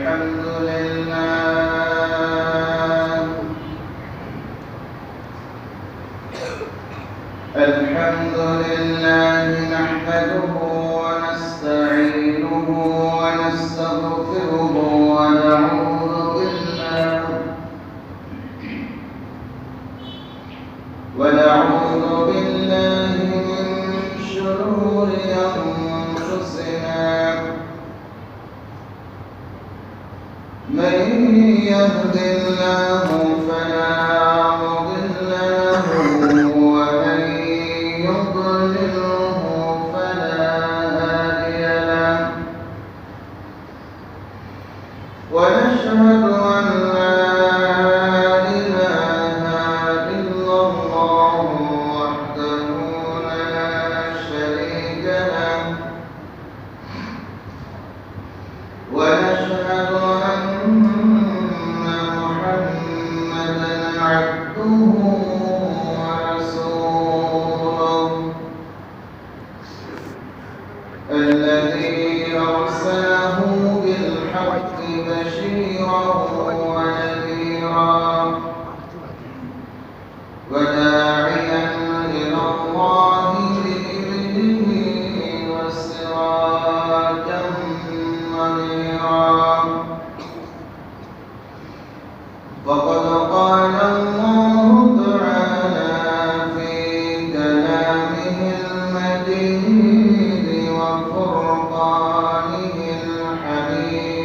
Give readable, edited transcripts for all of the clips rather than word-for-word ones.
الحمد لله نحمده ونستعينه ونستغفره ونعوذ بالله من شرور أنفسنا من يهد الله فلا مضل له ومن يضلله فلا هادي له ونشهد أن لا إله إلا الله وحده لا شريك له ونشهد أن محمدا عبده ورسوله الذي أرسله بالحق بشيرا ونذيرا وداعيا إلى الله بإذنه وسراجا منيرا فقد قال الله تعالى في كلامه المجيد وفرقانه الحميد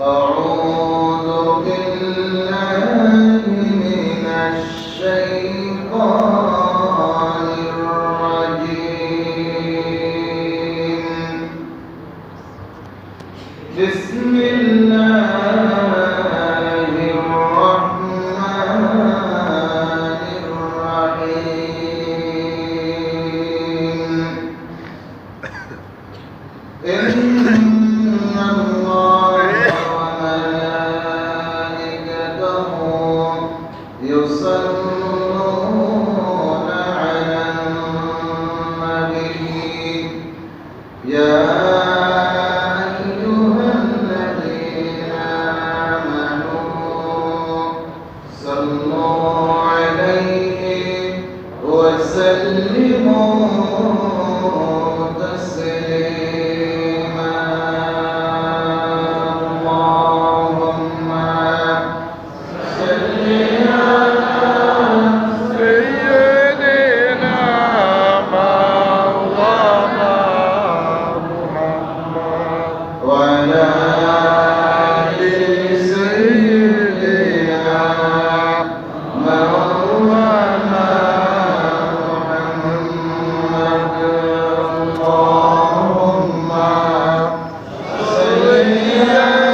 أعوذ بالله من الشيطان الرجيم بسم الله الرحمن الرحيم إن الله وملائكته يصلون على النبي يا أيها الذين آمنوا صلوا عليه وسلموا تسليما اللهم صل على سيدنا مولانا محمد وعلى آل سيدنا مولانا محمد اللهم صل على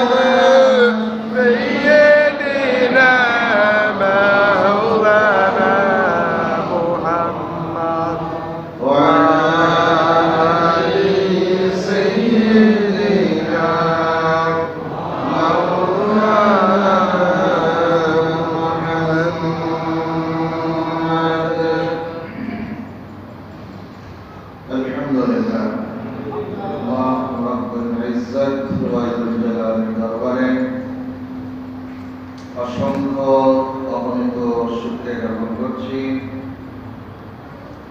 سيدنا مولانا محمد وعلى آل سيدنا مولانا محمد الحمد لله الله رب العزة والجلال দরবারে অসংখ্য অগণিত শুকরিয়া জ্ঞাপন করছি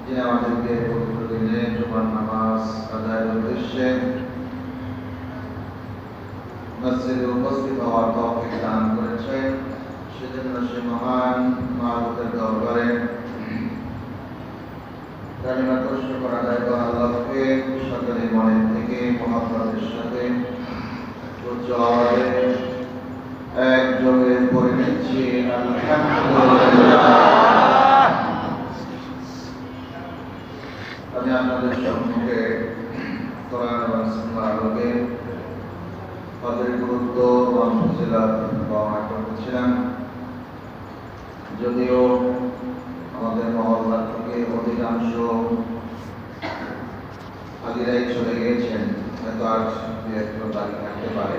যিনি আমাদেরকে পবিত্র দিনে জুমার নামাজ আদায়ের উদ্দেশ্যে মসজিদে উপস্থিত হওয়ার তৌফিক দান করেছেন সেজন্য সে মহান মাবুদের দরবারে কালিমাতুল শুকর আদায় করার লক্ষ্যে সকলে মনের থেকে মহব্বতের সাথে উচ্চ আওয়াজে একযোগে পড়ে নিচ্ছি আলহামদুলিল্লাহ। আমি আপনাদের সম্মুখে কোরআন এবং সুন্নাহর আলোকে হজের গুরুত্ব ও ফজিলত বর্ণনা করতেছিলাম। যদিও আমাদের মহল্লা থেকে অধিকাংশ আগেরাই চলে গিয়েছেন, হয়তো আজ দু একটা তারিখ থাকতে পারে।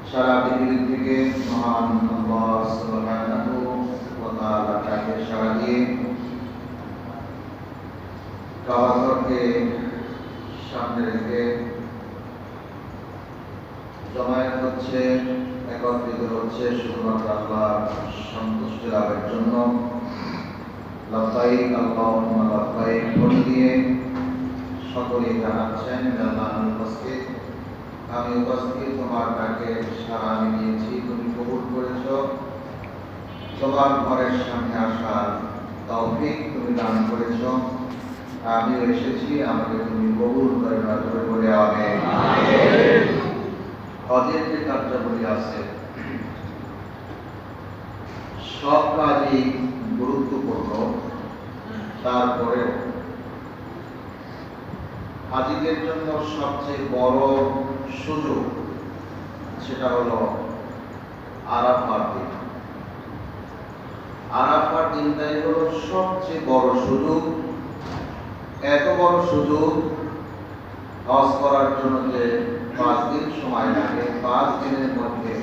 সারা পৃথিবী থেকে মহান আল্লাহ সুবহানাহু ওয়া তাআলা তাকে সাড়া দিয়ে কাবাঘরকে সামনে রেখে জমায়েত হচ্ছে, একত্রিত হচ্ছে শুধুমাত্র আল্লাহর সন্তুষ্টি লাভের জন্য। লাব্বাইক আল্লাহুম্মা লাব্বাইক বলে দিয়ে সকলেই জানাচ্ছেন আমি উপস্থিত, তোমার ডাকে সাড়া আমি দিয়েছি, তুমি কবুল করেছ। তোমার ঘরের সামনে আসার তৌফিক তুমি দান করেছ, আমিও এসেছি, আমাকে তুমি কবুল করে না করে বলে আমিন। হজের যে কার্যাবলী আছে সব কাজই গুরুত্বপূর্ণ, তারপরে হাজিদের জন্য সবচেয়ে বড় সুযোগ সেটা হলো আরাফার দিন। আরাফার দিনটাই হলো সবচেয়ে বড় সুযোগ। এত বড় সুযোগ, হজ করার জন্য যে 5 দিন সময় লাগে, 5 দিনের মধ্যে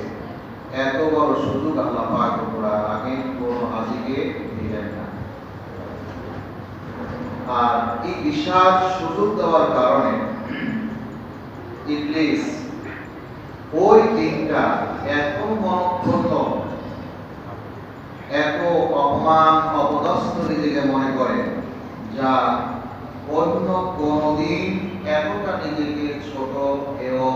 এত বড় সুযোগ আল্লাহ পাক রব্বুল আলামিন কোন হাজিকে দিলেন না। আর এই বিশাল সুযোগ দেওয়ার কারণে ইবলিস ওই দিনটা এত মনক্ষুণ্ণ, এত অপমান অপদস্থ নিজেকে মনে করে, যা অন্য কোনদিন এতটা নিজেকে ছোট এবং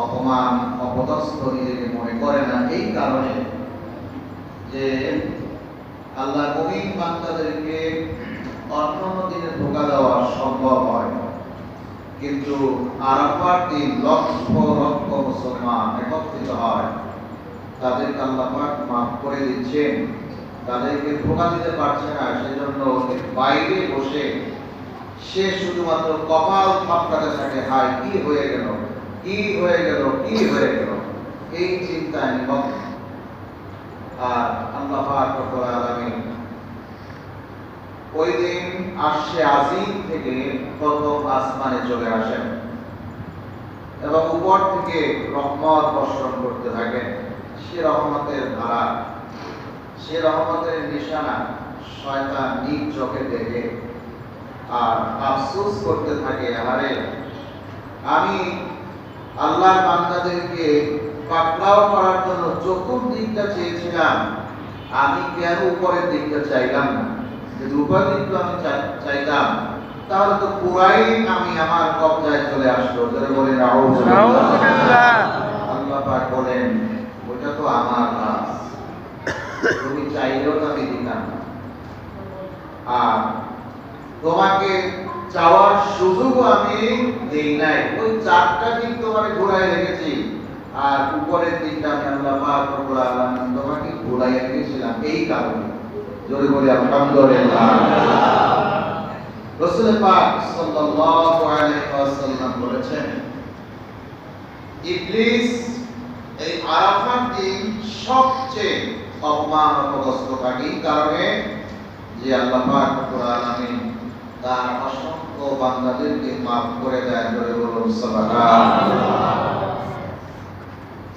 অপমান অপদস্থ নিজেকে মনে করে না। এই কারণে যে আল্লাহ মুমিন বান্দাদেরকে অন্যান্য দিনে ধোঁকা দেওয়া সম্ভব হয়, কিন্তু আরাফার দিন লক্ষ লক্ষ মুসলমান একত্রিত হয়, তাদেরকে আল্লাহ পাক মাফ করে দিচ্ছেন, তাদেরকে ধোঁকা দিতে পারছে না। সেজন্য বাইরে বসে সে শুধুমাত্র কপাল থাপড়াতে থাকে, হায় কি হয়ে গেল, কি হয়ে গেল, কি হয়ে গেল, এই চিন্তায় নিমগ্ন। আর আল্লাহ পাক রব্বুল আলামিন ওই দিন আরশে আজিম থেকে প্রথম আসমানে চলে আসেন এবং উপর থেকে রহমত বর্ষণ করতে থাকেন। সে রহমতের ধারা, সে রহমতের নিশানা শয়তান নিজ চোখে দেখে আর আফসোস করতে থাকে, আরে আমি আল্লাহর বান্দাদেরকে পাকড়াও করার জন্য চতুর্দিকটা চেয়েছিলাম, আমি কেন উপরের দিকটা চাইলাম না? যদি উপরের দিকটা আমি চাইতাম তাহলে তো পুরাই আমি আমার কবজায় চলে আসলো। যারা বলেন আউযুবিল্লাহ, আল্লাহ পাক বলেন ওটা তো আমার কাজ, তুমি চাইলেও তো আমি দিতাম না। আর তোমাকে চাওয়ার সুযোগও আমি দেই নাই। ওই 4টা দিক তোমাকে ঘোরায় রেখেছি, আর উপরের দিকটা আমি আল্লাহ পাক রব্বুল আলামিন তোমাকে ঘোরাইয়া রেখেছিলাম। এই কারণে জোরে বলি আলহামদুলিল্লাহ। রাসূল পাক সাল্লাল্লাহু আলাইহি ওয়াসাল্লাম বলেছেন, ইবলিস এই আরাফার দিন সবচেয়ে অপমান অপদস্থ থাকে, এই কারণে যে আল্লাহ পাক রব্বুল আলামিন তার অসংখ্য বান্দাদেরকে মাফ করে দেয়। জোরে বলুন সুবহানাল্লাহ।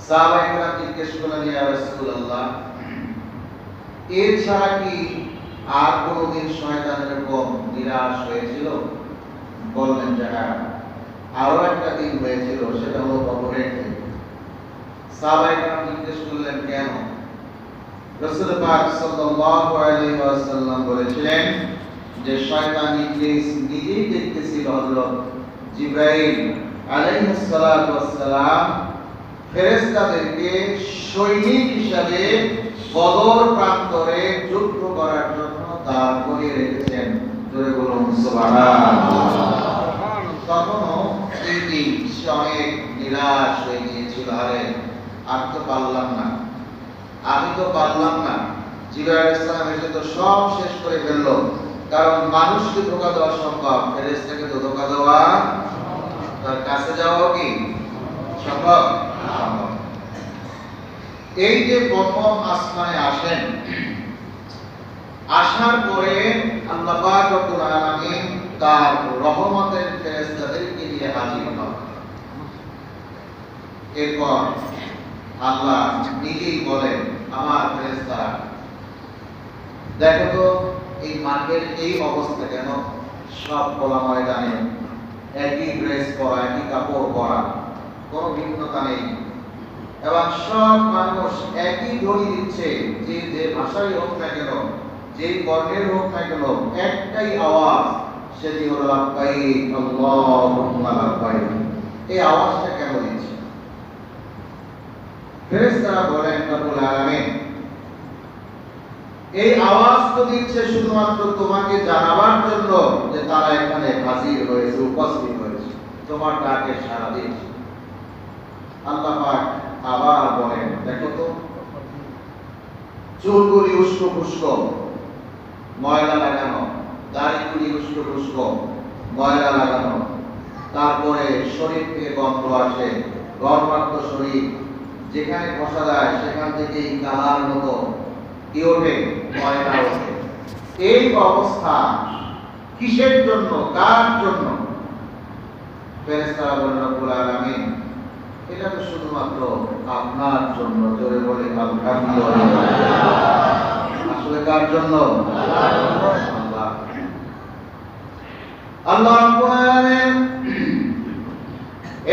সাহাবায়ে কেরাম জিজ্ঞেস করলেন, ইয়া রাসূলুল্লাহ, এর ছাড়া কি আর কোনদিন শয়তান এরকম নিরাশ হয়েছিল? বললেন যে হ্যাঁ, আরো একটা দিন হয়েছিল, সেটা হলো বদরের দিন। সাহাবায়ে কেরাম জিজ্ঞেস করলেন কেন? রাসূল পাক সাল্লাল্লাহু আলাইহি ওয়াসাল্লাম বলেছিলেন যে শয়তান ইবলিস নিজেই দেখতেছিল হযরত জিবরাইল আলাইহিস সালাতু ওয়াস সালাম ফেরেশতাদেরকে সৈনিক হিসাবে বদর প্রান্তরে যুদ্ধ করার জন্য দাঁড় করিয়ে রেখেছেন। জোরে বলুন সুবহানাল্লাহ। তখনও তিনি অনেক নিরাশ হয়ে গিয়েছিল, আরে আমি তো পারলাম না, আমি তো পারলাম না। জিবরাইল আলাইহিস সালাম এসে তো সব শেষ করে ফেললো, কারণ মানুষকে ধোঁকা দেওয়া সম্ভব, ফেরেশতাকে তো ধোঁকা দেওয়া, তার কাছে যাওয়া কি সম্ভব? এই যে প্রথম আসমানে আসেন, আসার পরে আল্লাহ পাক রব্বুল আলামিন তার রহমতের ফেরেশতাদেরকে নিয়ে হাজির হন। এরপর আল্লাহ নিজেই বলেন, আমার ফেরেশতারা দেখো তো এই মাঠের এই অবস্থা কেন? সব খোলা ময়দানে একই ড্রেস পরা, একই কাপড় পরা, কোনো ভিন্নতা নেই। এবং সব মানুষ একই ধ্বনি দিচ্ছে, যে যে ভাষাই হোক না কেন, যেই বর্ণের হোক না কেন, একটাই আওয়াজ, সেটি হলো লাব্বাইক আল্লাহুম্মা লাব্বাইক। এই আওয়াজটা কেন দিচ্ছে? ফেরেশতারা বলেন রব্বুল আলামিন এই আওয়াজ তো দিচ্ছে শুধুমাত্র তোমাকে জানাবার জন্য যে তারা এখানে হাজির হয়েছে, উপস্থিত হয়েছে, তোমার ডাকে সাড়া দিয়েছে। আল্লাহ পাক আবার বলেন, দেখো তো চুলগুলি উস্কো খুস্কো ময়লা লাগানো, দাড়িগুলি উস্কো খুস্কো ময়লা লাগানো, তারপরে শরীর থেকে গন্ধ আসে, গর্ভাক্ত শরীর, যেখানে বসা যায় সেখান থেকেই কালার মতো কি ওঠে, ময়লা ওঠে। এই অবস্থা কিসের জন্য, কার জন্য? ফেরেশতারা বলেন রব্বুল আলামিন এটা তো শুধুমাত্র আপনার জন্য। জোরে বলে আলহামদুলিল্লাহ। আসলে কার জন্য? আল্লাহ। আল্লাহ রাব্বুল আলামিন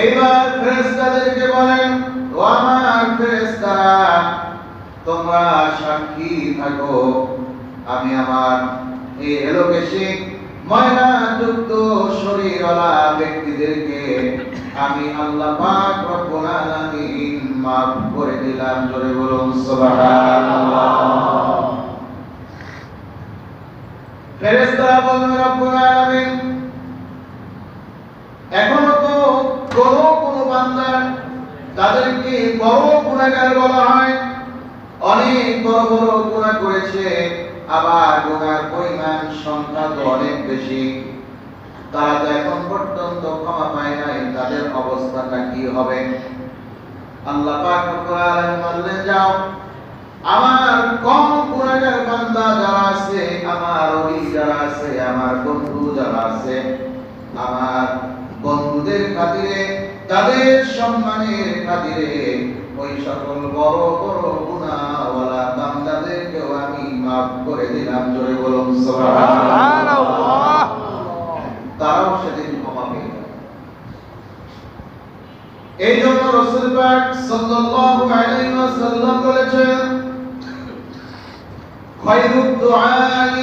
এইবার ফেরেশতাদেরকে বলেন, ও আমার ফেরেশতারা, তোমরা সাক্ষী থাকো, আমি আমার এই এলোকেশে ময়লা যুক্ত শরীরওয়ালা ব্যক্তিদেরকে আমি আল্লাহ পাক রব্বুল আলামিন মাফ করে দিলাম। জোরে বলুন সুবহানাল্লাহ। ফেরেশতারা বলেন রব্বুল আলামিন এখনো তো কোন বান্দা তাদেরকে বড় গুনাহগার বলা হয়, অনেক বড় বড় গুনাহ করেছে, আবার গুনার পরিমাণ সংখ্যা তো অনেক বেশি, তারা তো এখন পর্যন্ত ক্ষমা পায় নাই, তাদের অবস্থাটা কি হবে? আল্লাহ পাক রব্বুল আলামিন বললেন, যাও আমার কম গুনাহগার বান্দা যারা আছে, আমার ওলি যারা আছে, আমার বন্ধু যারা আছে, আমার বন্ধুদের খাতিরে, তাদের সম্মানের খাতিরে ওই সকল বড় বড় গুনাহওয়ালা বান্দাদেরকেও আমি মাফ করে দিলাম। জোরে বলুন সুবহানাল্লাহ। তারাও সেদিন ক্ষমা পেয়ে যাবে। এই জন্য রাসূল পাক সাল্লাল্লাহু আলাইহি ওয়াসাল্লাম বলেছেন, খায়রুদ দুআই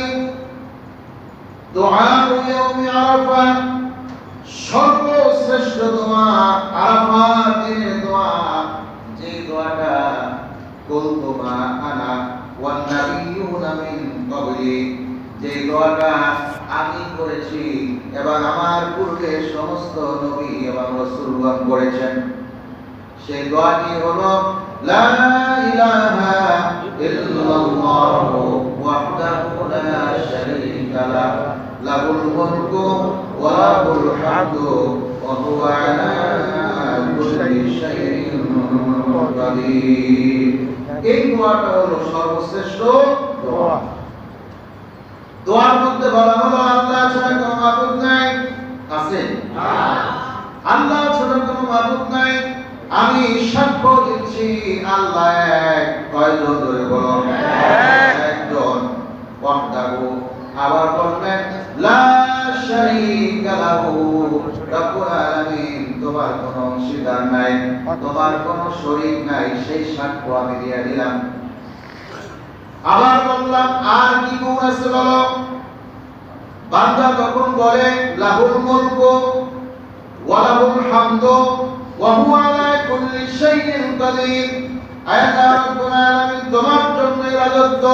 দুআউ ইয়াউমি আরাফা, সর্বশ্রেষ্ঠ দোয়া আরাফার দিনের দোয়া, যে দোয়াটা কুলতুমা আনা ওয়ান নাবিয়্যুনা মিন ক্বাবলি, যে দোয়াটা আমি করেছি এবং আমার পূর্বে সমস্ত নবী এবং রাসূলগণ করেছেন, সেই দোয়াটি হলো লা ইলাহা ইল্লাল্লাহু ওয়াহদাহু লা শারীকা লাহু লাহুল মুলকু ওয়া লাহুল হামদু ওয়া হুয়া আলা কুল্লি শাইইন কাদির। এই দোয়াটা হলো সর্বশ্রেষ্ঠ দোয়া। দোয়ার মধ্যে বলা হলো আল্লাহ ছাড়া কোনো মাবুদ নাই, আছে না? আল্লাহ ছাড়া কোনো মাবুদ নাই, আমি সাক্ষ্য দিচ্ছি আল্লাহ এক। কয়জন? ধরে বলো একজন। ওয়াহদাহু, আবার বললেন লা শারীকা লাহু, রব্বুল আলামিন তোমার কোনো অংশীদার নাই, তোমার কোনো শরীক নাই, সেই সাক্ষ্য আমি দিয়ে দিলাম। আবার বললাম আর কি গুণ আছে বলো? বান্দা তখন বলে লাহুল মুলকু ওয়া লাহুল হামদু ওয়া হুয়া আলা কুল্লি শাইইন কাদির, আল্লাহ রাব্বুল আলামিন তোমার জন্য রাজত্ব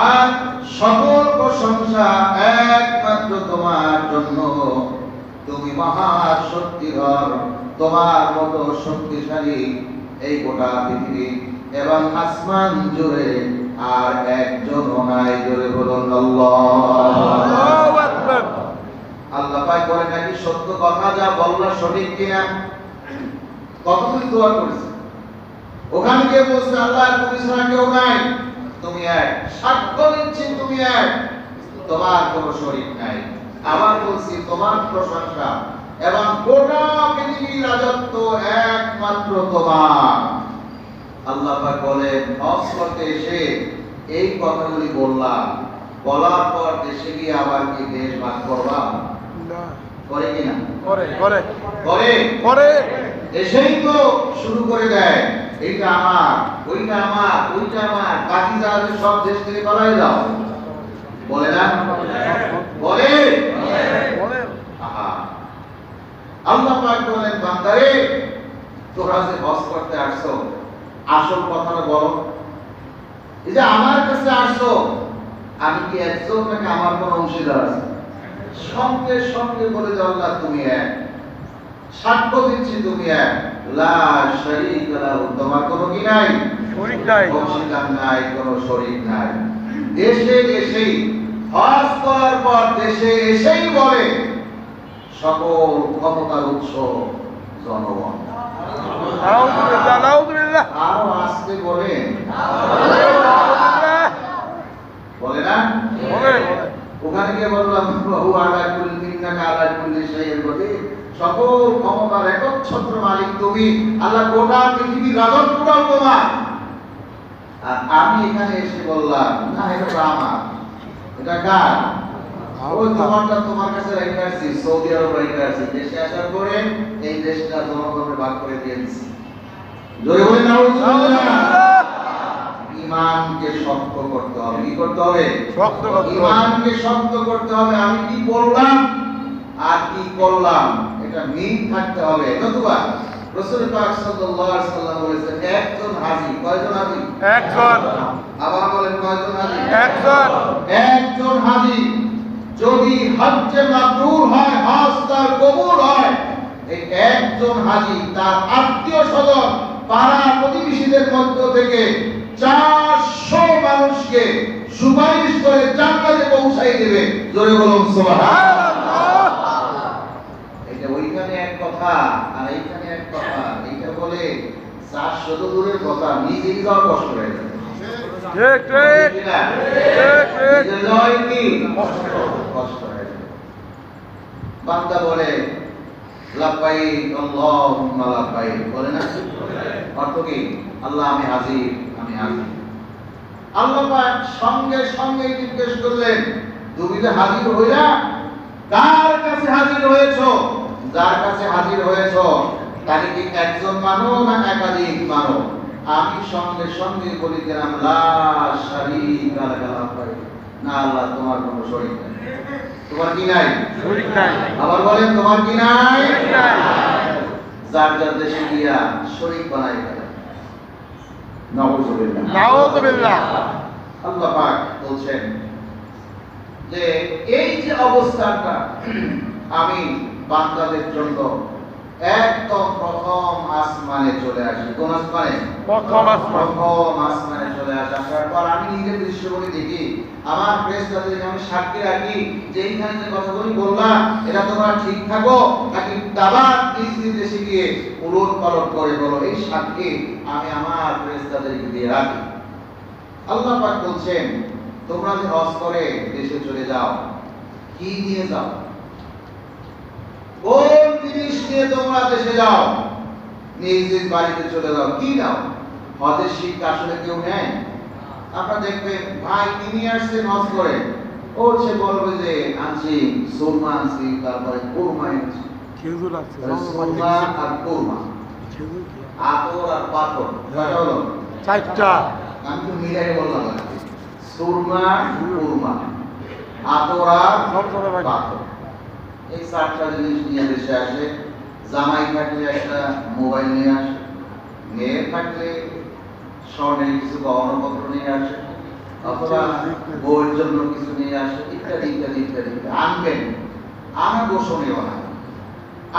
আর সকল প্রশংসা একমাত্র তোমার জন্য, তুমি মহা শক্তিধর, তোমার মতো শক্তিশালী এই গোটা পৃথিবী এবং আসমান জুড়ে আর একজনও নাই। জোরে বলুন আল্লাহু আকবার। আল্লাহ পাক বলেন নাকি সত্য কথা যা বললা সঠিক কিনা? কতগুলি দোয়া করেছে, ওখানে গিয়ে বলছে আল্লাহ তুমি ছাড়া কেউ নাই, তুমি এক, সাক্ষ্য দিচ্ছি তুমি এক, তোমার কোনো শরীক নাই। আবার বলছি তোমার প্রশংসা এবং গোটা পৃথিবীর রাজত্ব একমাত্র তোমার। আল্লাহ পাক বলেন হজ করতে এসে এই কথাগুলি বললাম, বলার পর দেশে গিয়ে আবার কি দেশ ভাগ করবা? করে কিনা? করে। এসেই তো শুরু করে দেয়, এইটা আমার, ওইটা আমার, ওইটা আমার, বাকি যা আছে সব দেশ থেকে পালাই দাও। বলে না? বলে। আহা, আল্লাহ পাক বলেন, বান্দারে তোমরা যে হজ করতে আসছো, আসল কথাটা বলো। এই যে আমার কাছে আসছো, আমি কি একজন নাকি আমার কোন অংশীদার আছে? সঙ্গে সঙ্গে বলে দাও, আল্লাহ তুমি এক, সাক্ষ্য দিচ্ছি তুমি এক, লা শারীকা লাহু, তোমার কোনো কি নাই, শরীক নাই, অংশীদার নাই, কোনো শরীক নাই। দেশে এসেই হজ করার পর দেশে এসেই বলে সকল ক্ষমতার উৎস জনগণ। আরো আসতে বলেন, বলে না? ওখানে গিয়ে বললাম বহু আলা কুল্লি ইন্নাকা আলা কুল্লি শাইইন কদির, সকল ক্ষমতার একচ্ছত্র মালিক তুমি, আল্লাহ গোটা পৃথিবীর রাজত্বটাও তোমার। আর আমি এখানে এসে বললাম না, এটা আমার, এটা কার? ওই তোমারটা তোমার কাছে রেখে আসছি, সৌদি আরব রেখে আসছি, দেশে আসার পরে এই দেশটা জনগণের ভাগ করে দিয়ে দিচ্ছি। জোরে বলে নাউজুবিল্লাহ। ইমানকে শক্ত করতে হবে। কি করতে হবে? ইমানকে শক্ত করতে হবে। আমি কি বললাম আর কি করলাম এটা মিল থাকতে হবে। নতুবা রাসূল পাক সাল্লাল্লাহু আলাইহি ওয়াসাল্লাম বলেছেন, একজন হাজী, কয়জন হাজী? একজন। আবার বলেন, কয়জন হাজী? একজন। একজন হাজী যদি হজ্জে মাবরুর হয়, হজ তার কবুল হয়, এই একজন হাজী তার আত্মীয় স্বজন পাড়া প্রতিবেশীদের মধ্য থেকে 400 মানুষকে সুপারিশ করে জান্নাতে পৌঁছাই দেবে। জোরে বলুন সুবহানাল্লাহ। এটা ওইখানে এক কথা আর এইখানে এক কথা। এইটা বলে 400 দূরের কথা, নিজেই যাওয়া কষ্ট হয়ে যাবে। ঠিক ঠিক ঠিক ঠিক, কষ্ট হয়ে যাবে। বান্দা বলে লাব্বাইক আল্লাহুম্মা লাব্বাইক, বলে না? অর্থ কি? আল্লাহ আমি হাজির, আমি হাজির। আল্লাহ পাক সঙ্গে সঙ্গে জিজ্ঞেস করলেন, তুমি যে হাজির হইলা, কার কাছে হাজির হয়েছো? যার কাছে হাজির হয়েছো তাকে কি একজন মানো না একাধিক মানো? আমি সঙ্গে সঙ্গে বলি দিলাম, লা শারীকা লাকা লাব্বাইক, না আল্লাহ তোমার কোনো শরীক নাই। তোমার কি নাই? শরীক নাই। আবার বলেন, তোমার কি নাই? শরীক নাই। যার যার দেশে গিয়া শরীক বানাই ফেলে। নাউযুবিল্লাহ, নাউযুবিল্লাহ। আল্লাহ পাক বলছেন যে এই যে অবস্থাটা আমি বান্দাদের জন্য একদম প্রথম আসমানে চলে আসি। কোন আসমানে? প্রথম আসমানে চলে আসি। আসার পর আমি নিজের দৃশ্যগুলি দেখি, আমার ফেরেশতাদের আমি সাক্ষী রাখি যে এইখানে যে কথাগুলি বললাম এটা তোমরা ঠিক থাকো নাকি আবার নিজ নিজ দেশে গিয়ে উলট পালট করে বলো, এই সাক্ষী আমি আমার ফেরেশতাদেরকে দিয়ে রাখি। আল্লাহ পাক বলছেন, তোমরা যে হজ করে দেশে চলে যাও, কি নিয়ে যাও? কোন জিনিস নিয়ে তোমরা দেশে যাও? নিজ নিজ বাড়িতে চলে যাও, কি নাও? হজের শিক্ষা আসলে কেউ নেয়? আপনারা দেখবেন, ভাই কি নিয়ে আসছেন হজ করে, ও সে বলবে যে আনছি সুরমা, আনছি, তারপরে কুরমা আনছি, খেজুর আছে, সুরমা আর কুরমা, আতর আর পাথর, কয়টা হলো? 4টা। আমি তো মিলাই বললাম, সুরমা, কুরমা, আতর আর পাথর, এই 4টা জিনিস নিয়ে দেশে আসে। জামাই থাকলে একটা মোবাইল নিয়ে আসে, মেয়ে থাকলে স্বর্ণের কিছু গহনাপত্র নিয়ে আসে, অথবা বউয়ের জন্য কিছু নিয়ে আসে, ইত্যাদি ইত্যাদি ইত্যাদি আনবেন। আমার গোসনীয় না,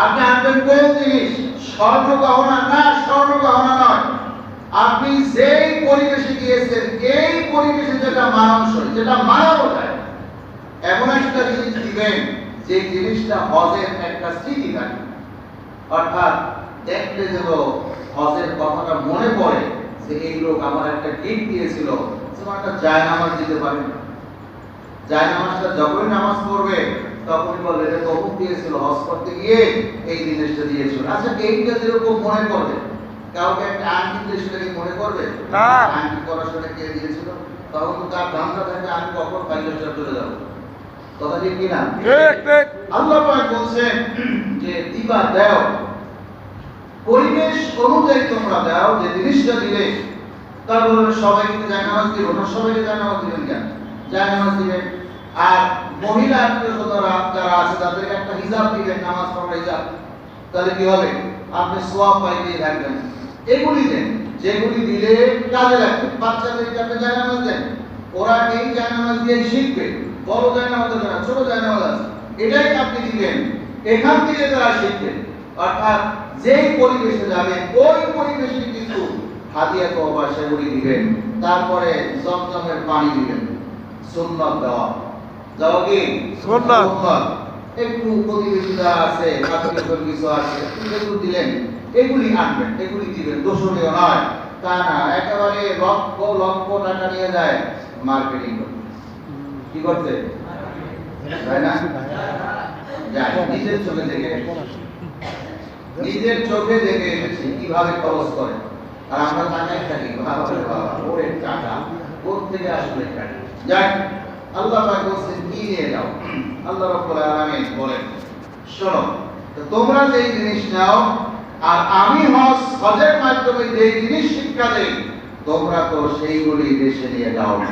আপনি আনবেন কোন জিনিস? স্বর্ণ গহনা না, স্বর্ণ গহনা নয়। আপনি যেই পরিবেশে গিয়েছেন, এই পরিবেশে যেটা মানানসই, যেটা মানানো যায়, এমন একটা জিনিস দিবেন যে জিনিসটা হজের একটা স্মৃতি থাকে। অর্থাৎ দেখলে যেন হজের কথাটা মনে পড়ে যে এই লোক আমার একটা গিফট দিয়েছিল, যেমন একটা জায়নামাজ দিতে পারে। জায়নামাজটা যখনই নামাজ পড়বে তখনই বলবে এটা তো অমুক দিয়েছিল, হজ করতে গিয়ে এই জিনিসটা দিয়েছিল। আচ্ছা, এইটা যেরকম মনে করবে, কাউকে একটা আংটি দিয়ে সেটা কি মনে করবে? আংটি পড়াশোনা কে দিয়েছিল? তখন তো তার ধান্দা থাকে আমি কখন বাইরে চলে যাব। কথা ঠিক কিনা? আল্লাহ পাক বলছেন যে দিবা দাও, পরিবেশ অনুযায়ী তোমরা দাও। যে জিনিসটা দিলে তারপরে সবাই কিন্তু জায়নামাজ দিব না, সবাইকে জায়নামাজ দিবেন কেন? জায়নামাজ দিবেন। আর মহিলা আত্মীয়স্বজনরা যারা আছে তাদেরকে একটা হিজাব দিবেন, নামাজ পড়ার হিজাব। তাহলে কি হবে? আপনি সওয়াব পাইতেই থাকবেন। এগুলি দেন যেগুলি দিলে কাজে লাগবে। বাচ্চাদেরকে আপনি জায়নামাজ দেন, ওরা এই জায়নামাজ দিয়ে শিখবে। বড় জায়নামাজ আছে না, ছোট জায়নামাজ আছে, এটাই আপনি দিবেন, এখান থেকে তারা শিখবে। অর্থাৎ যেই পরিবেশে যাবেন ওই পরিবেশে কিছু হাদিয়া তওবা সেগুলি দিবেন। তারপরে জমজমের পানি দিবেন। সুন্নাত দেওয়া, যাও কি সুন্নাত। একটু প্রতিবেশীরা আছে, আত্মীয়স্বজন কিছু আছে, একটু দিলেন, এগুলি আনবেন, এগুলি দিবেন। দোষণীয় নয় তা না, একেবারে লক্ষ লক্ষ টাকা নিয়ে যায় মার্কেটিং করতে। কি করতে তাই না? যায় নিজের চোখে দেখে, নিজের চোখে দেখে এসেছি কিভাবে খরচ করে। আর আমরা টাকায় থাকি, ভালো ওরে টাকা কোথা থেকে আসলে টাকা। যাক, আল্লাহ পাক বলেন কি নিয়ে যাও। আল্লাহ রাব্বুল আলামিন বলেন শোনো, তোমরা যেই জিনিস নাও আর আমি হজের মাধ্যমে যেই জিনিস শিক্ষা দেই তোমরা তো সেইগুলি দেশে নিয়ে যাও না।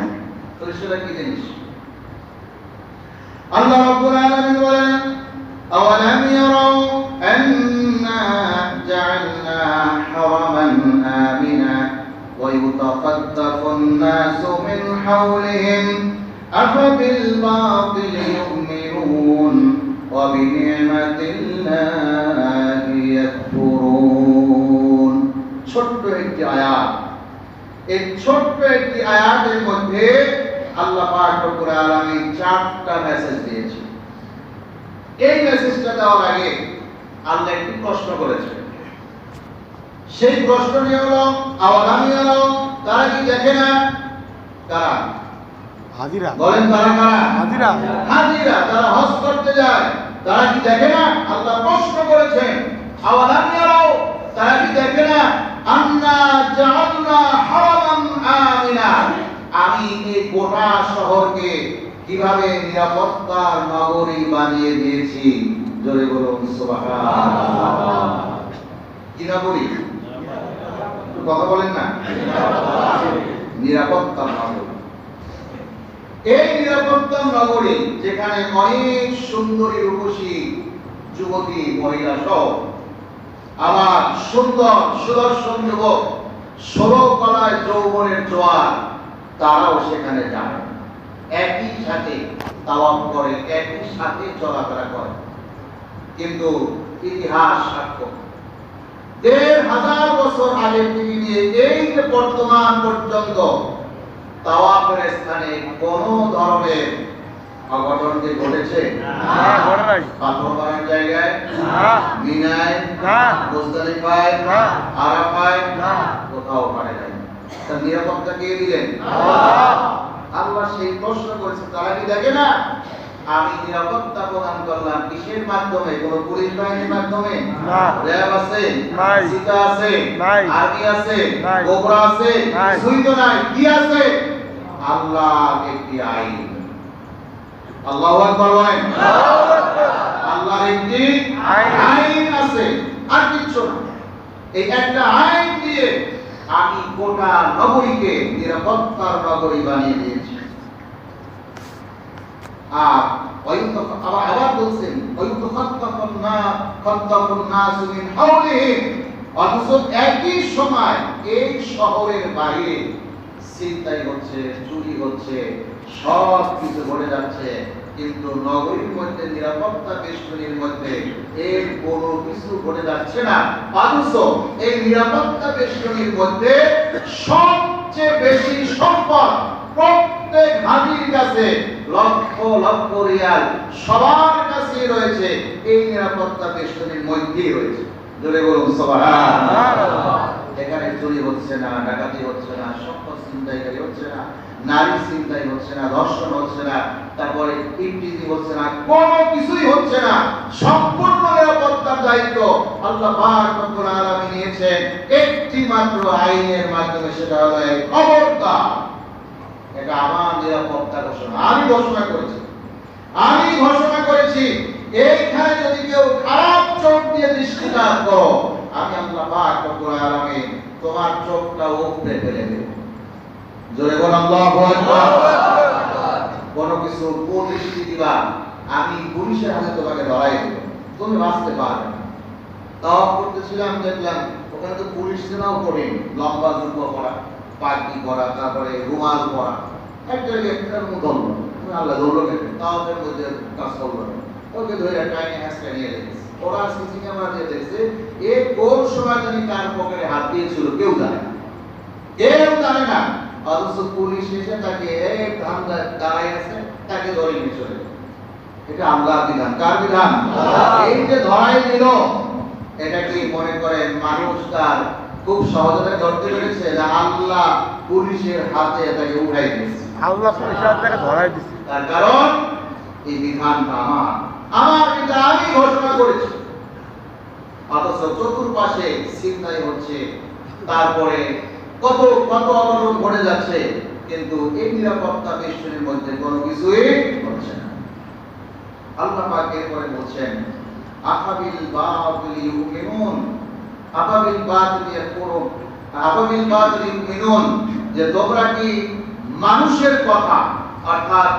তো সেটা কি জিনিস? আল্লাহ রাব্বুল আলামিন বলেন আওয়ালাম ইয়ারাউ আন্না জাআলনা হারামান আমিনা ওয়া ইউতাফাত্তাফু আন-নাসু মিন হাওলিহিম আফাবিল বাতিল ইউমিনুন ওয়া বিনি'মাতিল্লাহি ইয়াকফুরুন। ছোট্ট একটি আয়াত। এই ছোট্ট একটি আয়াতের মধ্যে আল্লাহ পাক রব্বুল আলামিন 4টা মেসেজ দিয়েছে। এই মেসেজটা দেওয়ার আগে আল্লাহ একটি প্রশ্ন করেছেন। সেই প্রশ্নটি হলো আওয়ালাম ইয়ারাউ, তারা কি দেখে না? কারা? হাজিরা। বলেন তারা কারা? হাজিরা। হাজিরা যারা হজ করতে যায় তারা কি দেখে না? আল্লাহ প্রশ্ন করেছেন আওয়ালাম ইয়ারাউ, তারা কি দেখে না? আন্না জাআলনা হারামান আমিনা, আমি এই গোটা শহরকে কিভাবে নিরাপত্তার নগরী বানিয়ে দিয়েছি। জোরে বলুন সুবহানাল্লাহ। কি নগরী? কথা বলেন না, নিরাপত্তার নগরী। এই নিরাপত্তার নগরী যেখানে অনেক সুন্দরী রূপসী যুবতী মহিলা সহ আবার সুন্দর সুদর্শন যুবক, 16 কলায় যৌবনের জোয়ার, তারাও সেখানে যায়, একই সাথে তাওয়াফ করে, একই সাথে চলাফেরা করে। কিন্তু ইতিহাস সাক্ষ্য 1500 বছর আগে থেকে নিয়ে এই যে বর্তমান পর্যন্ত তাওয়াফের স্থানে কোন ধরনের অঘটন কি ঘটেছে? না, ঘটে নাই। পাথর মারার জায়গায় না, মিনায় না, মুজদালিফায় না, আরাফায় না, কোথাও ঘটে নাই। তার নিরাপত্তা কে দিলেন? আল্লাহ। আল্লাহ সেই প্রশ্ন করেছে তারা কি দেখে না? আমি নিরাপত্তা প্রদান করলাম কিসের মাধ্যমে? কোন পুলিশ বাহিনীর মাধ্যমে না, র্যাব আছে নাই, সিটা আছে নাই, আর্মি আছে নাই, কোবরা আছে কিছুই তো নাই। কি আছে? আল্লাহর একটি আইন। আল্লাহু আকবার বলেন। আল্লাহর একটি আইন আছে, আর কিছু না। এই একটা আইন দিয়ে আমি গোটা নগরীকে নিরাপত্তার নগরী বানিয়ে দিয়েছি। আর আবার বলছেন অথচ একই সময় এই শহরের বাইরে ছিনতাই হচ্ছে, চুরি হচ্ছে, সব কিছু ঘটে যাচ্ছে, কিন্তু নগরীর মধ্যে নিরাপত্তা বেষ্টনীর মধ্যে এর কোনো কিছু ঘটে যাচ্ছে না। অথচ এই নিরাপত্তা বেষ্টনীর মধ্যে সবচেয়ে বেশি সম্পদ প্রত্যেক হাজির কাছে লক্ষ লক্ষ রিয়াল সবার কাছে রয়েছে, এই নিরাপত্তা বেষ্টনীর মধ্যেই রয়েছে। জোরে বলুন সুবহানাল্লাহ। এখানে চুরি হচ্ছে না, ডাকাতি হচ্ছে না, সম্পদ ছিনতাইকারী হচ্ছে না, নারী ছিনতাই হচ্ছে না, ধর্ষণ হচ্ছে না, তারপরে ইফটিজিং হচ্ছে না, কোনো কিছুই হচ্ছে না। সম্পূর্ণ নিরাপত্তার দায়িত্ব আল্লাহ পাক রব্বুল আলামিন নিয়েছেন একটি মাত্র আইনের মাধ্যমে, সেটা হলো খবরদার এটা আমার নিরাপত্তা ঘোষণা। আমি ঘোষণা করেছি এইখানে যদি কেউ খারাপ চোখ দিয়ে দৃষ্টিপাত করো, আমি আল্লাহ পাক রব্বুল আলামিন তোমার চোখটা উপড়ে ফেলে দেব। জোরে বল আল্লাহু আকবার। কোন কিছু কুদৃষ্টি দিবা, আমি পুলিশের হাতে তোমাকে ধরাই দেব, তুমি বাঁচতে পারবে না। তাও করতেছিলাম, দেখলাম ওখানে তো পুলিশ সেনাও করেন, লম্বা জুব্বা পরা, পাগড়ি পরা, তারপরে রুমাল পরা, একটা গ্রেফতার মতো আল্লাহ ধরলো কেটে তাওয়াফের মধ্যে কাজ করলো না, ওকে ধরে টাইনে হ্যাসটা নিয়ে রেখেছে। ওরা সিসি ক্যামেরা দিয়ে দেখছে এ কোন সময় জানি কার পকেটে হাত দিয়েছিল কেউ জানে না। অথচ পুলিশ এসে তাকে দাঁড়াই আছে, তাকে ধরে নিয়ে চলে। এটা আল্লাহর বিধান। কার বিধান? এই যে ধরাই দিল, এটা কি মনে করেন মানুষ তার খুব সহজে ধরতে পেরেছে না আল্লাহ পুলিশের হাতে তাকে উঠাই দিয়েছে? আল্লাহ পুলিশের হাতে তাকে ধরাই দিয়েছে। তার কারণ এই বিধানটা আমার বিধান, আমি ঘোষণা করেছি। অথচ চতুর্পাশে চিন্তাই হচ্ছে, তারপরে কত কত অবলম্বন ঘটে যাচ্ছে, কিন্তু এই নিরাপত্তা বেষ্টনীর মধ্যে কোনো কিছুই হচ্ছে না। আল্লাহ পাক এরপরে বলছেন আফাবিল বাতিল ইউমিনুন, আফাবিল বাতিল ইয়াকুরুন, আফাবিল বাতিল ইউমিনুন, যে তোমরা কি মানুষের কথা অর্থাৎ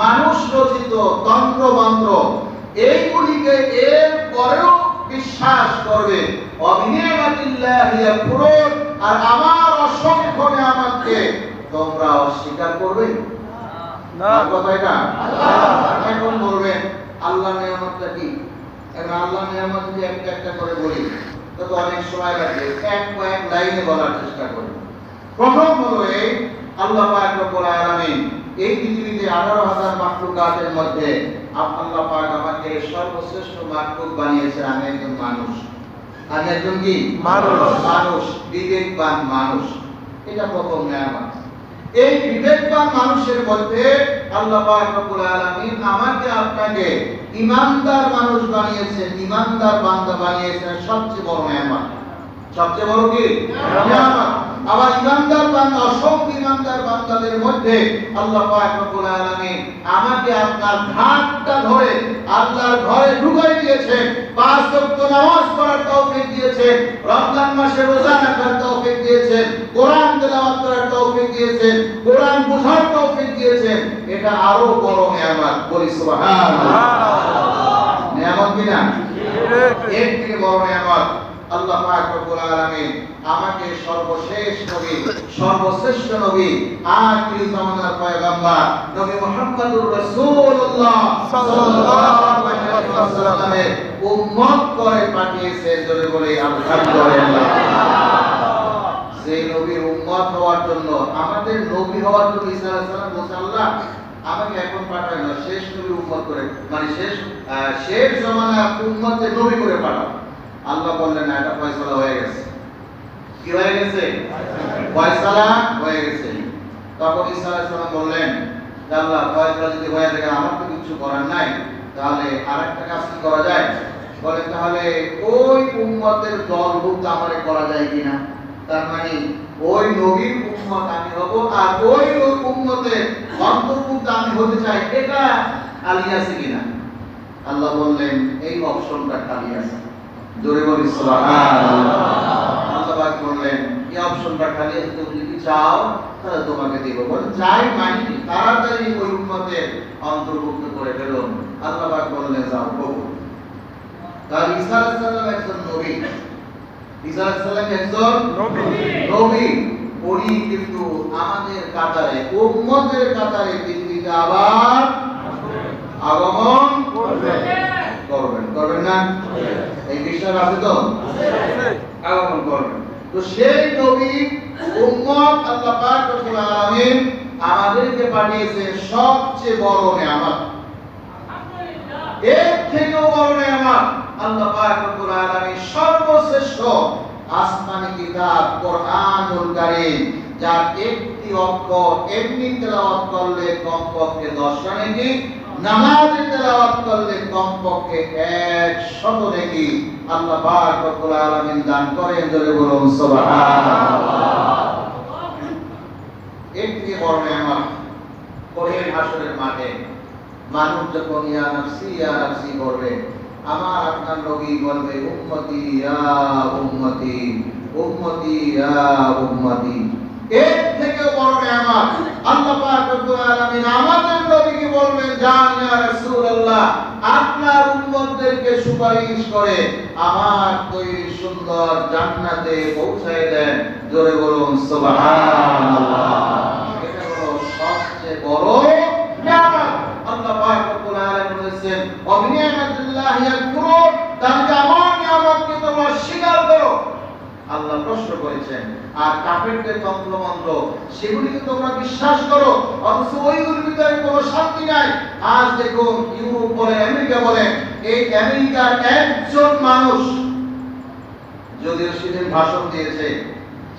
মানুষ রচিত তন্ত্রমন্ত্র এইগুলিকে এর পরেও বিশ্বাস করবে? অবিনিয়ামাতিল্লাহি ইয়াকুরুন, আর আমার অসংখ্য নিয়ামতকে তোমরা অস্বীকার করবে না। কথা এটা এখন বলবেন আল্লাহর নিয়ামতটা কি? এখন আল্লাহর নিয়ামত যদি একটা একটা করে বলি তো অনেক সময় লাগে, এক কয়েক লাইনে বলার চেষ্টা করি। প্রথম হলো এই আল্লাহ পাক রব্বুল আলামিন এই পৃথিবীতে 18,000 মাখলুকাতের মধ্যে আল্লাহ পাক আমাকে সর্বশ্রেষ্ঠ মাখলুক বানিয়েছেন। আমি একজন মানুষ। আমি একজন কি? মানুষ, বিবেকবান মানুষ। এটা প্রথম নিয়ামত। এই বিবেকবান মানুষের মধ্যে আল্লাহ পাক রব্বুল আলামিন আমাকে আপনাকে ঈমানদার মানুষ বানিয়েছেন, ঈমানদার বান্দা বানিয়েছেন। সবচেয়ে বড় নিয়ামত। সবচেয়ে বড় কি? নিয়ামত। আবার ঈমানদার বান্দা, অসংখ্য ঈমানদার বান্দাদের মধ্যে আল্লাহ পাক রব্বুল আলামিন আমাকে আপনার ঘাটটা ধরে আল্লাহর ঘরে ঢুকাই দিয়েছেন। 5 ওয়াক্ত নামাজ পড়ার তৌফিক দিয়েছেন, রমজান মাসে রোজা রাখার তৌফিক দিয়েছেন, কোরআন তেলাওয়াত করার তৌফিক দিয়েছেন, কোরআন বোঝার তৌফিক দিয়েছেন। এটা আরো বড় নিয়ামত। বলি সুবহানাল্লাহ। নিয়ামত কি না? এর থেকে বড় নিয়ামত আল্লাহ পাক রব্বুল আলামিন আমাকে সর্বশেষ নবী, সর্বশ্রেষ্ঠ নবী, আখির জামানার পয়গম্বর নবী মুহাম্মদুর রাসূলুল্লাহ সাল্লাল্লাহু আলাইহি ওয়াসাল্লামের উম্মত করে পাঠিয়েছেন। জোরে বলি আলহামদুলিল্লাহ। সেই নবীর উম্মত হওয়ার জন্য, আমাদের নবী হওয়ার জন্য ঈসা আলাইহিস সালাম বলছে আল্লাহ আমাকে এখন পাঠায় না, শেষ নবীর উম্মত করে, মানে শেষ জামানার উম্মতকে নবী করে পাঠাও। আল্লাহ বললেন না, এটা ফয়সালা হয়ে গেছে। কি হয়ে গেছে? ফয়সালা হয়ে গেছে। তখন ঈসা আলাইহিস সালাম বললেন, আল্লাহ ফয়সালা যদি হয়ে থাকে আমার তো কিছু করার নাই, তাহলে আরেকটা কাজ কি করা যায়? বলে তাহলে ওই উম্মতের দলভুক্ত আমারে করা যায় কিনা? তার মানে ওই নবীর উম্মত আমি হব, আর ওই উম্মতের অন্তর্ভুক্ত আমি হতে চাই। এটা খালি আছে কিনা? আল্লাহ বললেন এই অপশনটা খালি আছে। জোরে বলি সুবহানাল্লাহ। আল্লাহ পাক বললেন এই অপশনটা খালি আছে, তুমি যদি চাও তাহলে তোমাকে দেব। বলে চাই মানে তাড়াতাড়ি ওই উম্মতের অন্তর্ভুক্ত করে ফেলো। আল্লাহ পাক বললেন যাও প্রভু। তার ঈসা আলাইহিস সালাম একজন নবী, ঈসা আলাইহিস সালাম একজন নবী। উনি কিন্তু আমাদের কাতারে, উম্মতের কাতারে পৃথিবীতে আবার আগমন করবেন না? এই বিশ্বাস আছে তো? আগমন করবেন। তো সেই নবী উম্মত আল্লাহ পাক রব্বুল আলামিন আমাদেরকে পাঠিয়েছেন সবচেয়ে বড় নিয়ামত। এর থেকেও বড় নিয়ামত আল্লাহ পাক রব্বুল আলামিন সর্বশ্রেষ্ঠ আসমানি কিতাব কোরআনুল কারীম, যার একটি অক্ষর এমনি তেলাওয়াত করলে কমপক্ষে 10 নেকি, নামাজে তেলাওয়াত করলে কমপক্ষে 100 নেকি আল্লাহ পাক রব্বুল আলামিন দান করেন। জোরে বলুন সুবহানাল্লাহ। একটি বড় নিয়ামত কঠিন হাসরের মাঠে মানুষ যখন ইয়া নাফসি করবে, আমার আপনার নবী বলবে উম্মতি ইয়া উম্মতি, উম্মতি ইয়া উম্মতি। এর থেকে বড় নিয়ামত আল্লাহ পাক রব্বুল আলামিন আমাদের নবীকে বলবেন, জান ইয়া রাসূলুল্লাহ, আপনার উম্মতদেরকে সুপারিশ করে আমার তৈরি সুন্দর জান্নাতে পৌঁছায় দেন। জোরে বলুন সুবহানাল্লাহ। এটা হলো সবচেয়ে বড় নিয়ামত। আল্লাহ পাক রব্বুল আলামিন বলেছেন, ওয়া বিনিয়ামাতিল্লাহি ইয়াকফুরুন, তাহলে আমার নিয়ামতকে তোমরা অস্বীকার করো। আল্লাহ প্রশ্ন করেছেন, আর কাফেরদের তন্ত্রমন্ত্র সেগুলিকে তোমরা বিশ্বাস করো, অথচ ওইগুলোর ভিতরে কোনো শান্তি নাই। আজ দেখুন ইউরোপ বলে আমেরিকা বলে, এই আমেরিকার একজন মানুষ যদিও সেদিন ভাষণ দিয়েছে,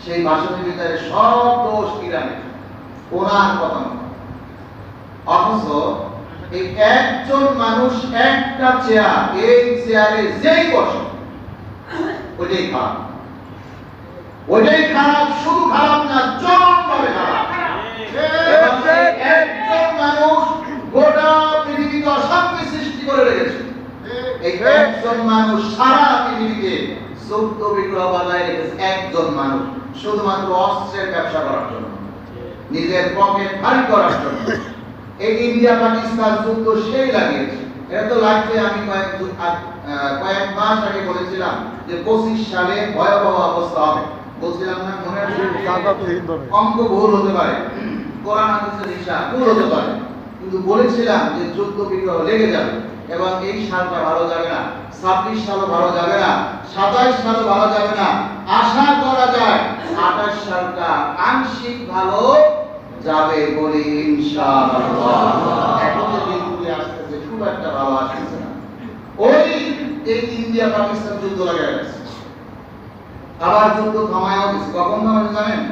সেই ভাষণের ভিতরে সব দোষ ইরানের, ওনার কথা নয়। অথচ এই একজন মানুষ একটা চেয়ার, এই চেয়ারে যেই বসে ওইটাই খারাপ, ওইটাই খারাপ। শুধু খারাপ না, চরমভাবে খারাপ। একজন মানুষ গোটা পৃথিবীতে অশান্তি সৃষ্টি করে রেখেছে। এই একজন মানুষ সারা পৃথিবীতে যুদ্ধ বিগ্রহ বানায় রেখেছে। একজন মানুষ শুধুমাত্র অস্ত্রের ব্যবসা করার জন্য, নিজের পকেট ভারী করার জন্য। এই ইন্ডিয়া পাকিস্তান যুদ্ধ সেই লাগিয়েছে। এটা তো লাগছে, আমি কয়েক মাস আগে বলেছিলাম যে 25 সালে ভয়াবহ অবস্থা হবে। বলছিলাম না, মনে আছে? অঙ্ক ভুল হতে পারে, কোরআন হাদিসের হিসাব ভুল হতে পারে, কিন্তু বলেছিলাম যে যুদ্ধ বিগ্রহ লেগে যাবে এবং এই সালটা ভালো যাবে না, 26 সালও ভালো যাবে না, 27 সালও ভালো যাবে না। আশা করা যায় 28 সালটা আংশিক ভালো যাবে বলি ইনশাআল্লাহ। এখন যে দিনগুলি আসতেছে খুব একটা ভালো আসতেছে না। ওই এই ইন্ডিয়া পাকিস্তান যুদ্ধ লাগে গেছে, আবার যুদ্ধ থামায়ও দিচ্ছে। কখন থামাবে জানেন?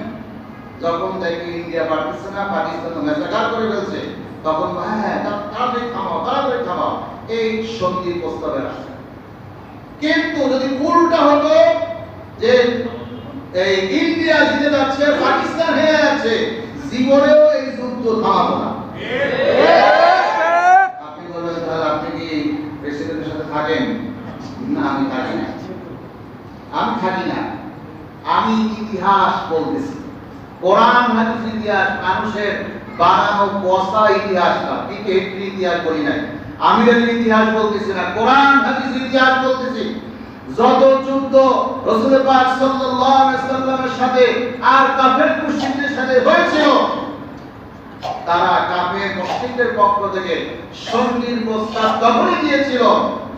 যখন দেখি ইন্ডিয়া পারতেছে না, পাকিস্তান মেসাকার করে ফেলছে, তখন হ্যাঁ তাড়াতাড়ি থামাও, তাড়াতাড়ি থামাও, এই সন্ধির প্রস্তাবে আসে। কিন্তু যদি উল্টা হতো যে এই ইন্ডিয়া জিতে যাচ্ছে, পাকিস্তান হেরে যাচ্ছে, জীবনেও এই যুদ্ধ থামাবো না। আপনি বলবেন তাহলে আপনি কি প্রেসিডেন্টের সাথে থাকেন? না, আমি থাকি না, আমি থাকি না। আমি ইতিহাস বলতেছি, কোরআন হাদিসের ইতিহাস, মানুষের বানানো বসা ইতিহাস না, টিকেটরি ইতিহাস বলি নাই। আমিরের ইতিহাস বলতেছি না, কোরআন হাদিসের ইতিহাস বলতেছি। যত যুদ্ধ রাসূল পাক সাল্লাল্লাহু আলাইহি ওয়াসাল্লামের সাথে আর কাফের মুশরিকদের সাথে হয়েছিল, তারা কাফের মুশরিকদের পক্ষ থেকে সন্ধির প্রস্তাব তখনই দিয়েছিল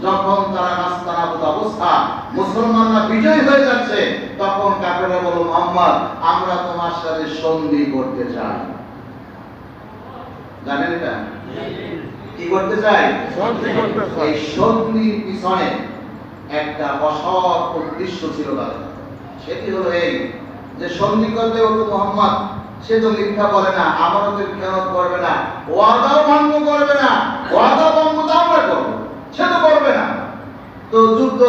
যখন তারা নাস্তানাবুদ অবস্থা, মুসলমানরা বিজয় হয়ে যাচ্ছে, তখন কাফেররা বলল, মুহাম্মদ, আমরা তোমার সাথে সন্ধি করতে চাই। জানেন এটা কি করতে চাই? সন্ধি করতে চাই। এই সন্ধির পিছনে একটা অসৎ উদ্দেশ্য ছিল তাদের। সেটি হলো এই যে সন্ধি করবে ও তো মুহাম্মদ, সে তো মিথ্যা বলে না, আমানতের খেয়ানত করবে না, ওয়াদাও ভঙ্গ করবে না, ওয়াদা ভঙ্গ তো আমরা করবো, সে তো করবে না। তো যুদ্ধ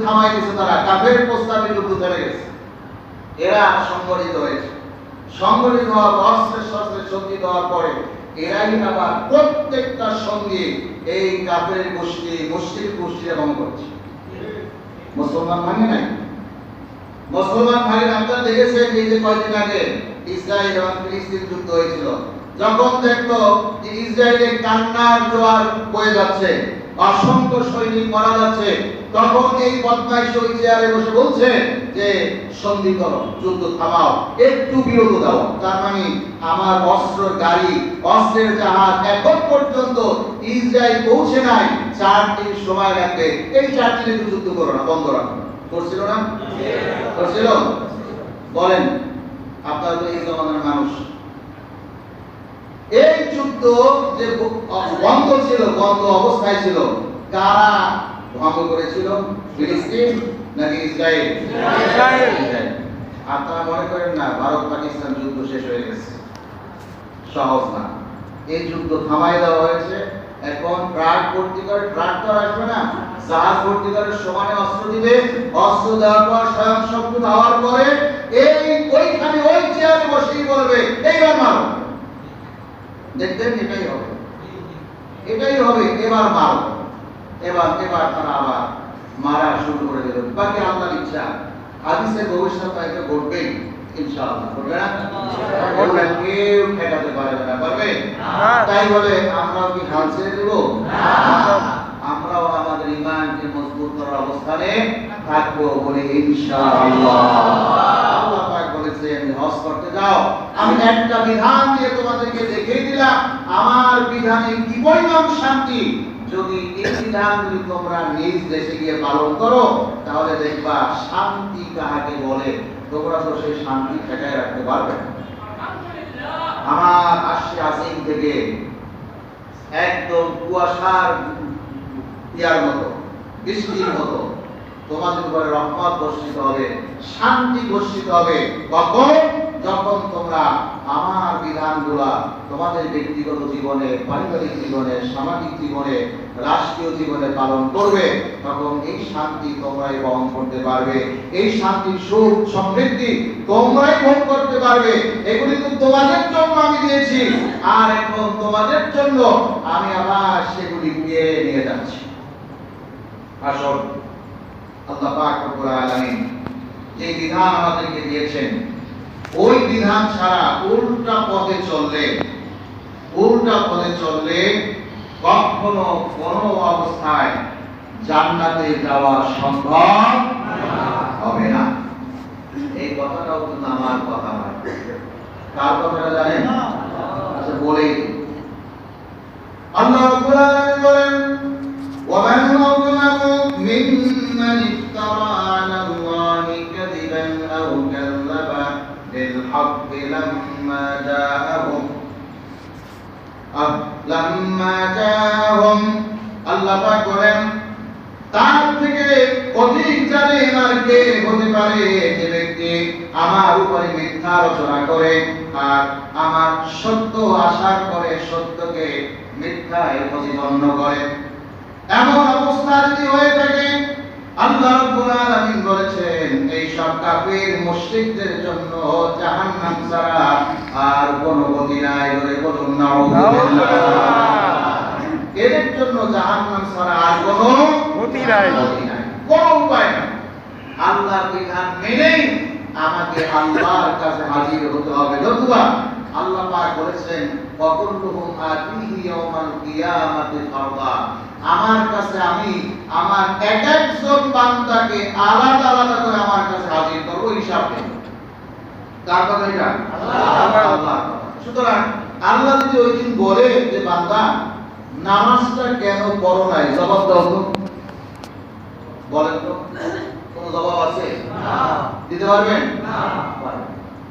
থামাই দিয়েছে তারা, কাফের প্রস্তাবে যুদ্ধ থেমে গেছে। এরা সংগঠিত হয়েছে, সংগঠিত হওয়ার অস্ত্রের শস্ত্রের সন্ধি দেওয়ার পরে এরাই আবার প্রত্যেকটা সঙ্গে এই কাফের গোষ্ঠী, মুশরিক গোষ্ঠীরা ভঙ্গ করছে। মুসলমান ভাঙে নাই, মুসলমান ভাঙে। আপনারা দেখেছেন এই যে কয়েকদিন আগে ইসরায়েল এবং ফিলিস্তিন যুদ্ধ হয়েছিল, যখন দেখলো যে ইসরায়েলে কান্নার জোয়ার বয়ে যাচ্ছে, অসংখ্য সৈনিক মারা যাচ্ছে, তখন এই বদমাইশ ওই চেয়ারে বসে বলছে যে সন্ধি করো, যুদ্ধ থামাও, একটু বিরত দাও। তার মানে আমার অস্ত্র গাড়ি, অস্ত্রের জাহাজ এখন পর্যন্ত ইসরায়েল পৌঁছে নাই, 4 দিন সময় লাগবে, এই 4 দিনে যুদ্ধ করো না, বন্ধ রাখো। করছিল না? করছিল? বলেন, আপনারা তো এই জমানার মানুষ। এই যুদ্ধ যে বন্ধ ছিল, বন্ধ অবস্থায় ছিল, কারা ভঙ্গ করেছিল? ফিলিস্তিন নাকি ইসরায়েল? ইসরায়েল। আপনারা মনে করেন না ভারত পাকিস্তান যুদ্ধ শেষ হয়ে গেছে? সহজ না। এই যুদ্ধ থামাই দেওয়া হয়েছে। এখন ট্রাক ভর্তি করে, ট্রাক তো আসবে না, জাহাজ ভর্তি করে সমানে অস্ত্র দিবে, অস্ত্র দেওয়ার পর স্বয়ং শক্তি হওয়ার পরে এই ওইখানে ওই চেয়ারে বসেই বলবে এইবার মারো। দেখবেন এটাই হবে, এটাই হবে। এবার মারো, এবার তারা আবার মারা শুরু করে দিল। বাকি আল্লাহর ইচ্ছা, হাদিসে ভবিষ্যতে এটা ঘটবেই ইনশাআল্লাহ। ঘটবে না? ঘটবে। কেউ ঠেকাতে পারবে না, পারবে? তাই বলে আমরাও কি হাল ছেড়ে দেব? আমরাও আমাদের ঈমানকে মজবুত করার অবস্থানে থাকবো বলে ইনশাআল্লাহ। আল্লাহ পাক বলেছেন হজ করতে যাও, আমি একটা বিধান দিয়ে তোমাদেরকে দেখিয়ে দিলাম আমার বিধানে কি পরিমাণ শান্তি। যদি এই বিধানগুলি তোমরা নিজ দেশে গিয়ে পালন করো তাহলে দেখবা শান্তি কাহাকে বলে তোমরা তো সেই শান্তি ঠেকায় রাখতে পারবে না। আমার আশি আসিন থেকে একদম কুয়াশার ইয়ার মতো, বৃষ্টির মতো তোমাদের উপরে রহমত বর্ষিত হবে, শান্তি বর্ষিত হবে। কখন? যখন তোমরা আমার বিধানগুলা তোমাদের ব্যক্তিগত জীবনে, পারিবারিক জীবনে, সামাজিক জীবনে, রাষ্ট্রীয় জীবনে পালন করবে, তখন এই শান্তি তোমরাই বহন করতে পারবে। এই শান্তির সুখ সমৃদ্ধি তোমরাই ভোগ করতে পারবে। এগুলি তো তোমাদের জন্য আমি দিয়েছি, আর এখন তোমাদের জন্য আমি আবার সেগুলিকে নিয়ে যাচ্ছি। আসল আল্লাহ পাক রব্বুল আলামিন যে বিধান আমাদেরকে দিয়েছেন, ওই বিধান ছাড়া উল্টা পথে চললে কখনো কোনো অবস্থায় জান্নাতে যাওয়া সম্ভব হবে না। এই কথাটাও কিন্তু আমার কথা নয়, কার কথাটা জানেন? আচ্ছা বলেই আল্লাহ রাব্বুল আলামিন বলেন ومن أظلم ممن افترى على الله كذبا أو كذب بالحق لما جاءهم আল্লাহ পাক বলেন তার থেকে অধিক জানেন আর কে হতে পারে যে ব্যক্তি আমার উপরে মিথ্যা রচনা করে আর আমার সত্য আশার করে সত্যকে মিথ্যায় প্রতিপন্ন করে। এমন অবস্থা যদি হয়ে থাকে আল্লাহ রাব্বুল আলামিন বলেছেন এই সব কাফির মুশরিকদের জন্য জাহান্নাম ছাড়া আর কোনো গতি নাই। বলে বলুন নাউযুবিল্লাহ। এদের জন্য জাহান্নাম ছাড়া আর কোনো গতি নাই, কোনো উপায় নাই। আল্লাহর বিধান মেনেই আমাকে আল্লাহর কাছে হাজির হতে হবে। নতুবা আল্লাহ পাক বলেছেন ওয়াকুল্লুহুম আতিহি ইয়াউমাল কিয়ামাতি ফারদা। আমার কাছে আমি আমার এক একজন বান্দাকে আলাদা আলাদা করে আমার কাছে হাজির করব, হিসাব নেব। কার কথা এটা? আল্লাহ। সুতরাং আল্লাহ যদি ওই দিন বলে যে বান্দা নামাজটা কেন পড়ো নাই, জবাব দাও তো, বলেন তো, কোন জবাব আছে? দিতে পারবেন?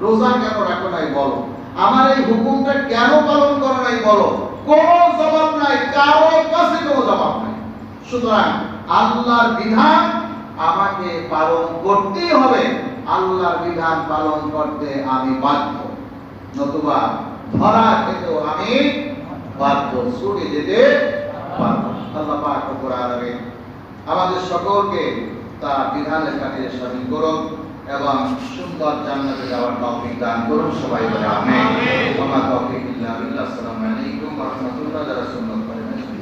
রোজা কেন রাখো নাই বলো, আমার এই হুকুমটা কেন পালন করো নাই বলো, কোনো জবাব নাই, কারো কাছে কোনো জবাব নাই। সুতরাং আল্লাহর বিধান আমাকে পালন করতেই হবে, আল্লাহর বিধান পালন করতে আমি বাধ্য, নতুবা ধরা খেতেও আমি বাধ্য, ছুটে যেতে বাধ্য। আল্লাহ পাক রব্বুল আলামিন আমাদের সকলকে তার বিধানের কাছে শামিল করুন এবং সুন্দর জান্নাতে যাওয়ার তৌফিক দান করুন। সবাই বলে আমিন। ওয়া মা তাওফীক ইল্লা বিল্লাহ। আসসালামু আলাইকুম ওয়া রাহমাতুল্লাহি ওয়া বারাকাতুহু।